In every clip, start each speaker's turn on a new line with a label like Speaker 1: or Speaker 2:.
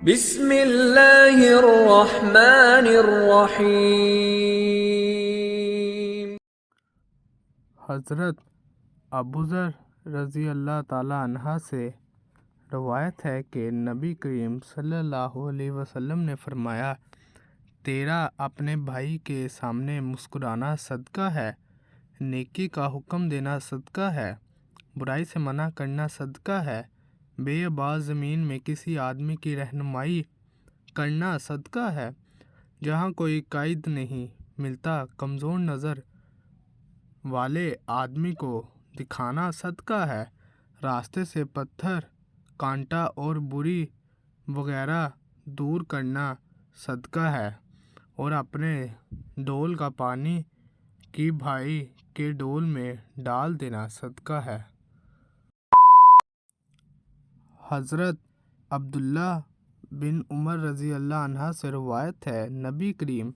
Speaker 1: بسم اللہ الرحمن الرحیم۔
Speaker 2: حضرت ابوذر رضی اللہ تعالیٰ عنہ سے روایت ہے کہ نبی کریم صلی اللہ علیہ وسلم نے فرمایا، تیرا اپنے بھائی کے سامنے مسکرانا صدقہ ہے، نیکی کا حکم دینا صدقہ ہے، برائی سے منع کرنا صدقہ ہے، بے آباد زمین میں کسی آدمی کی رہنمائی کرنا صدقہ ہے، جہاں کوئی قائد نہیں ملتا کمزور نظر والے آدمی کو دکھانا صدقہ ہے، راستے سے پتھر کانٹا اور بری وغیرہ دور کرنا صدقہ ہے، اور اپنے ڈول کا پانی کی بھائی کے ڈول میں ڈال دینا صدقہ ہے۔ حضرت عبداللہ بن عمر رضی اللہ عنہ سے روایت ہے، نبی کریم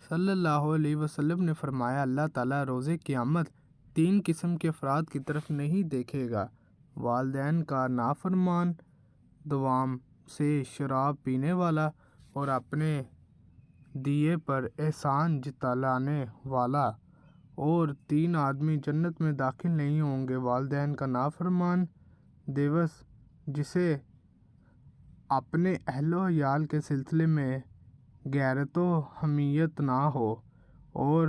Speaker 2: صلی اللہ علیہ وسلم نے فرمایا، اللہ تعالیٰ روز قیامت 3 قسم کے افراد کی طرف نہیں دیکھے گا: والدین کا نافرمان، دوام سے شراب پینے والا، اور اپنے دیے پر احسان جتلانے والا۔ اور 3 آدمی جنت میں داخل نہیں ہوں گے: والدین کا نافرمان، دیوس جسے اپنے اہل و عیال کے سلسلے میں غیرت و حمیت نہ ہو، اور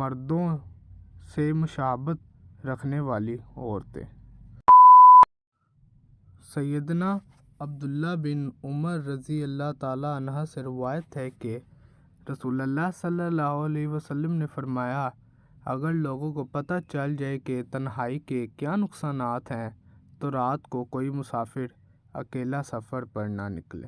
Speaker 2: مردوں سے مشابہت رکھنے والی عورتیں۔ سیدنا عبداللہ بن عمر رضی اللہ تعالیٰ عنہ سے روایت ہے کہ رسول اللہ صلی اللہ علیہ وسلم نے فرمایا، اگر لوگوں کو پتہ چل جائے کہ تنہائی کے کیا نقصانات ہیں تو رات کو کوئی مسافر اکیلا سفر پر نہ نکلے۔